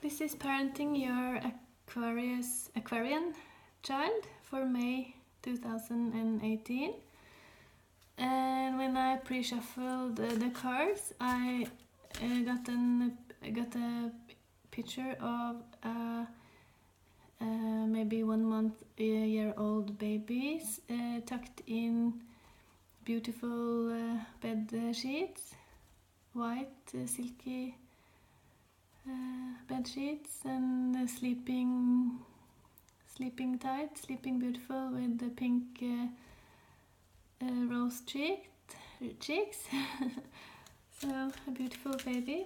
This is parenting your Aquarian child for May 2018. And when I pre-shuffled the cards, I got a picture of maybe 1 month, year old babies tucked in beautiful bed sheets, white silky bed sheets, and sleeping tight, sleeping beautiful with the pink rose cheeks. So a beautiful baby,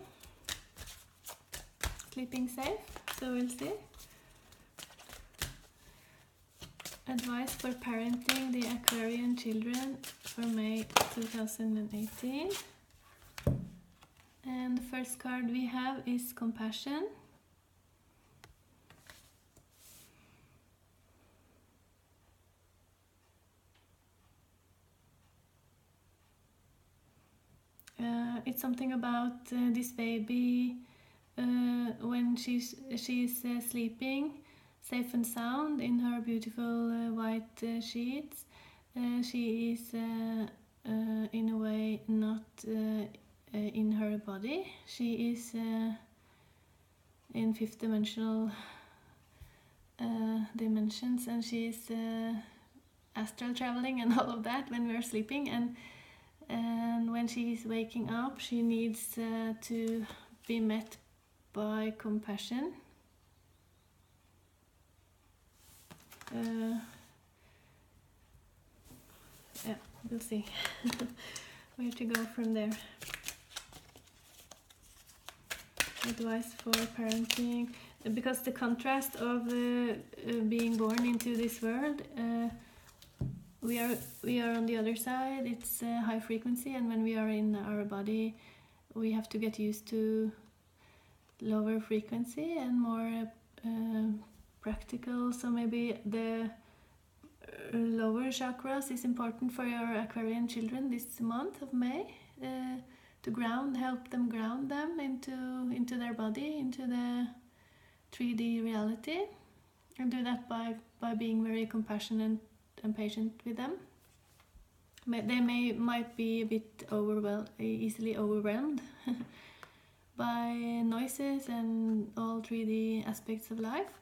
sleeping safe. So we'll see. Advice for parenting the Aquarian children for May 2018. And the first card we have is compassion. It's something about this baby when she's sleeping safe and sound in her beautiful white sheets. She is in a way not in her body. She is in fifth dimensional dimensions, and she is astral traveling and all of that when we're sleeping, and when she is waking up she needs to be met by compassion. Yeah, we'll see where to go from there. Advice for parenting, because the contrast of being born into this world, we are on the other side. It's high frequency, and when we are in our body we have to get used to lower frequency and more practical. So maybe the lower chakras is important for your Aquarian children this month of May, to help them ground them into their body, into the 3D reality, and do that by being very compassionate and patient with them. They might be a bit easily overwhelmed by noises and all 3D aspects of life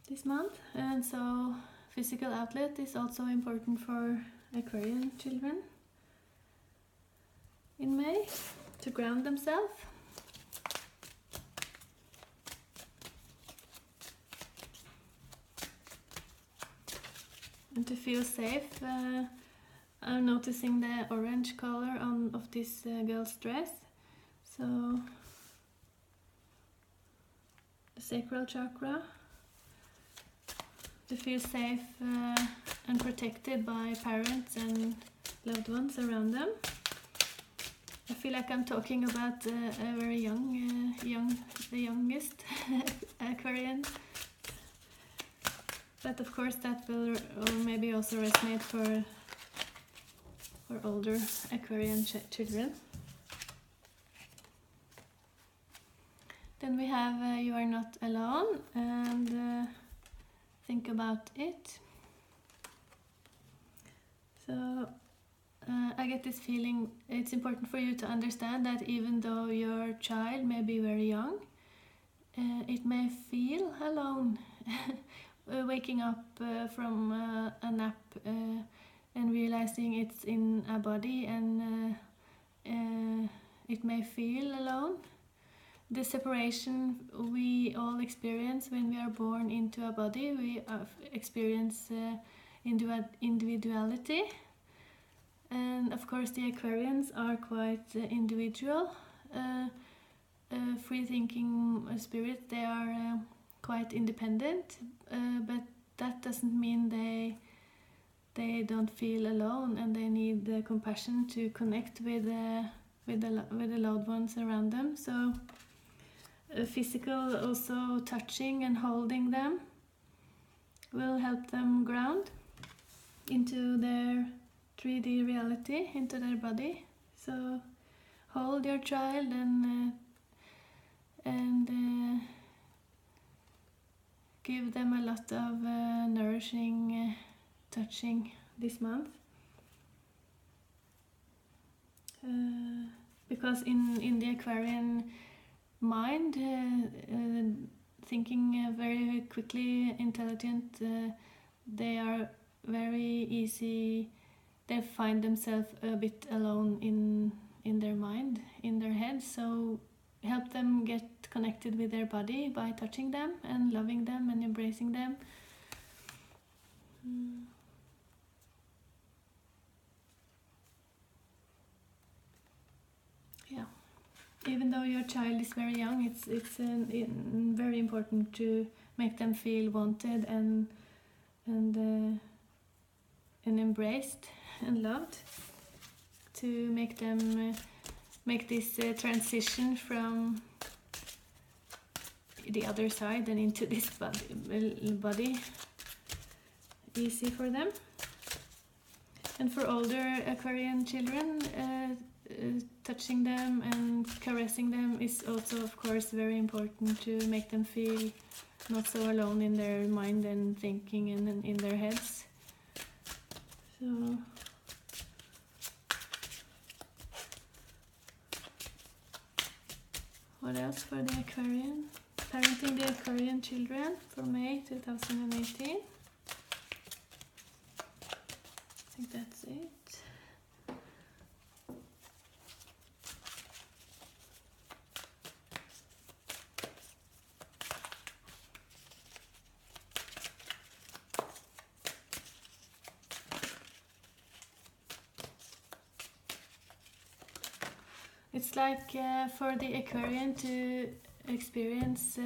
this month, and so physical outlet is also important for Aquarian children in May, to ground themselves. And to feel safe. I'm noticing the orange color of this girl's dress. So the sacral chakra, to feel safe and protected by parents and loved ones around them. I feel like I'm talking about a very the youngest Aquarian, but of course that will maybe also resonate for older Aquarian children. Then we have You Are Not Alone, and think about it. So I get this feeling it's important for you to understand that even though your child may be very young, it may feel alone waking up from a nap and realizing it's in a body, and it may feel alone. The separation we all experience when we are born into a body, we experience individuality. And of course the Aquarians are quite individual, free-thinking spirits. They are quite independent, but that doesn't mean they don't feel alone, and they need the compassion to connect with the loved ones around them. So physical, also touching and holding them will help them ground into their 3D reality, into their body. So hold your child and give them a lot of nourishing touching this month. Because in the Aquarian mind, thinking very quickly, intelligent, they are very easy. They find themselves a bit alone in their mind, in their head. So help them get connected with their body by touching them and loving them and embracing them. Yeah. Even though your child is very young, it's very important to make them feel wanted and embraced and loved, to make them make this transition from the other side and into this body easy for them. And for older Aquarian children, touching them and caressing them is also, of course, very important to make them feel not so alone in their mind and thinking and in their heads. So what else for the Aquarian? Parenting the Aquarian children for May 2018. I think that's it. It's like for the Aquarian to experience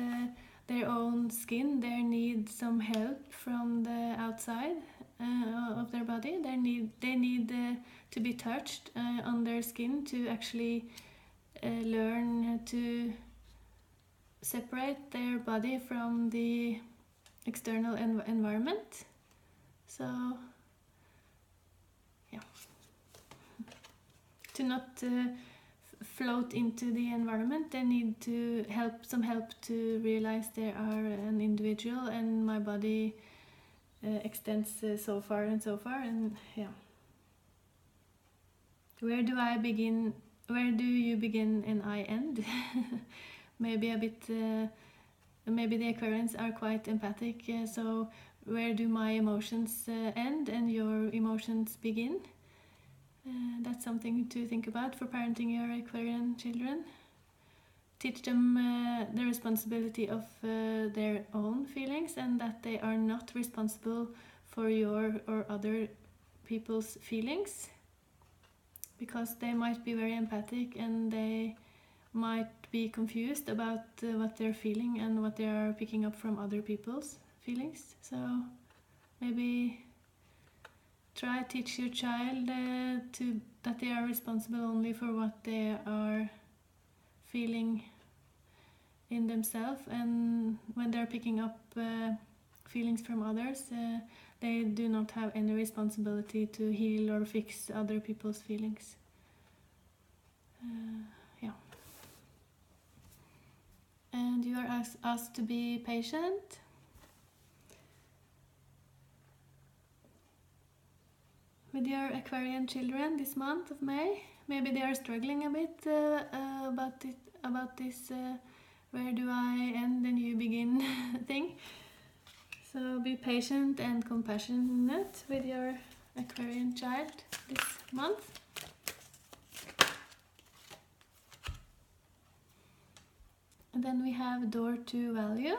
their own skin, they need some help from the outside of their body. They need to be touched on their skin to actually learn to separate their body from the external environment. So, yeah, to not float into the environment, they need to some help to realize they are an individual, and my body extends so far and so far, and yeah. Where do I begin? Where do you begin and I end? Maybe a bit. Maybe the Aquarians are quite empathic, so where do my emotions end and your emotions begin? That's something to think about for parenting your Aquarian children. Teach them the responsibility of their own feelings, and that they are not responsible for your or other people's feelings, because they might be very empathic and they might be confused about what they're feeling and what they are picking up from other people's feelings. So maybe try to teach your child that they are responsible only for what they are feeling in themselves, and when they're picking up feelings from others, they do not have any responsibility to heal or fix other people's feelings. Yeah. And you are asked to be patient. With your Aquarian children this month of May. Maybe they are struggling a bit about this where do I end and you begin thing. So be patient and compassionate with your Aquarian child this month. And then we have door to value.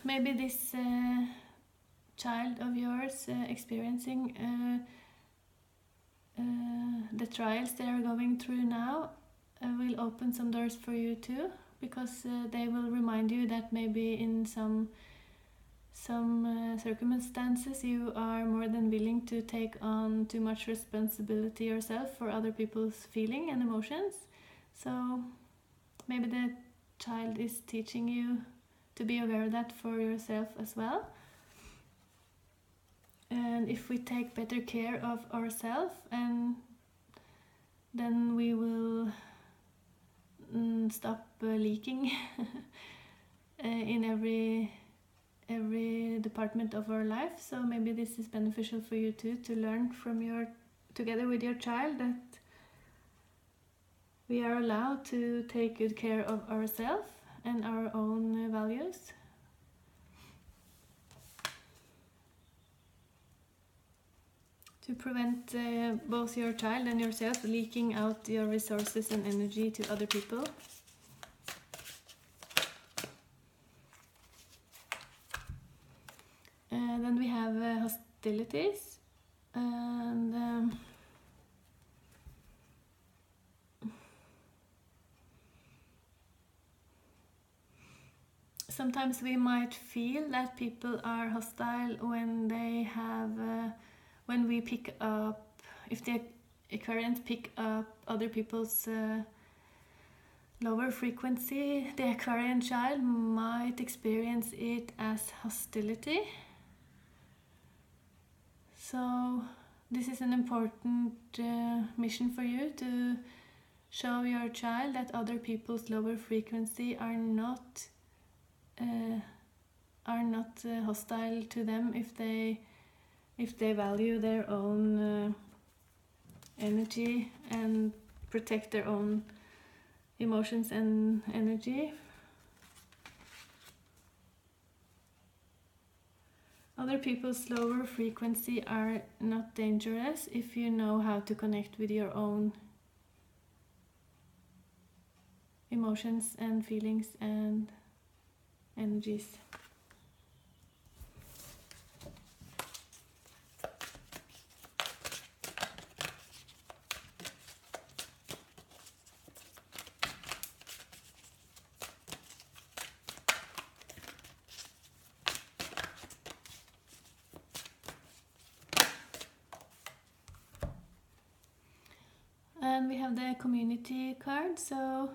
Maybe this child of yours experiencing the trials they are going through now will open some doors for you too, because they will remind you that maybe in some circumstances you are more than willing to take on too much responsibility yourself for other people's feeling and emotions. So maybe the child is teaching you to be aware of that for yourself as well. And if we take better care of ourselves, and then we will stop leaking in every department of our life. So maybe this is beneficial for you too, to learn from together with your child, that we are allowed to take good care of ourselves and our own values. To prevent both your child and yourself leaking out your resources and energy to other people. Then we have hostilities, and sometimes we might feel that people are hostile when they have, when we pick up, if the Aquarians pick up other people's lower frequency, the Aquarian child might experience it as hostility. So this is an important mission for you, to show your child that other people's lower frequency are not hostile to them if they value their own energy and protect their own emotions and energy. Other people's lower frequency are not dangerous if you know how to connect with your own emotions and feelings and energies. And we have the community card, so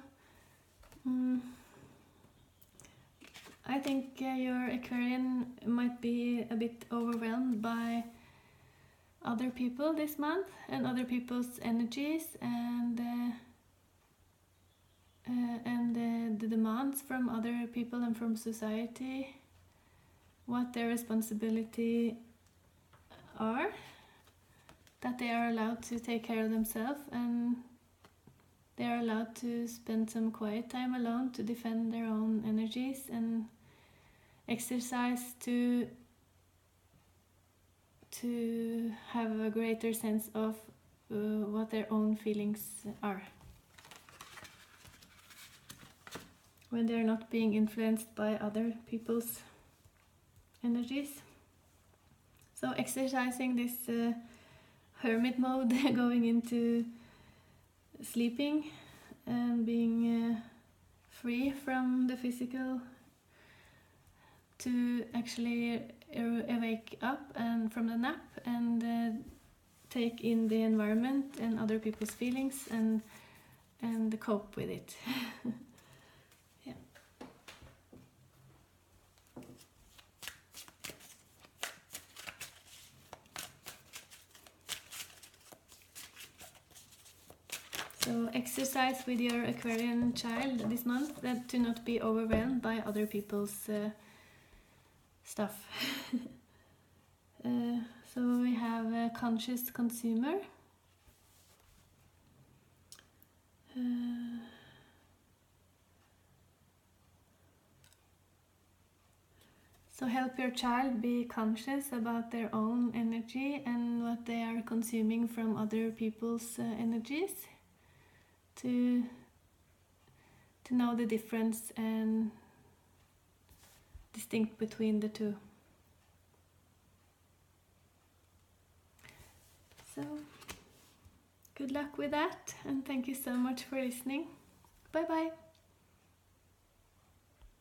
I think your Aquarian might be a bit overwhelmed by other people this month and other people's energies, and the demands from other people and from society, what their responsibility are, that they are allowed to take care of themselves, and they are allowed to spend some quiet time alone to defend their own energies and exercise to have a greater sense of what their own feelings are, when they're not being influenced by other people's energies. So exercising this hermit mode, going into sleeping and being free from the physical, to actually wake up and from the nap and take in the environment and other people's feelings and cope with it. Yeah. So exercise with your Aquarian child this month, that to not be overwhelmed by other people's stuff. So we have a conscious consumer. So help your child be conscious about their own energy and what they are consuming from other people's energies, to know the difference and distinct between the two. So good luck with that, and thank you so much for listening. Bye bye.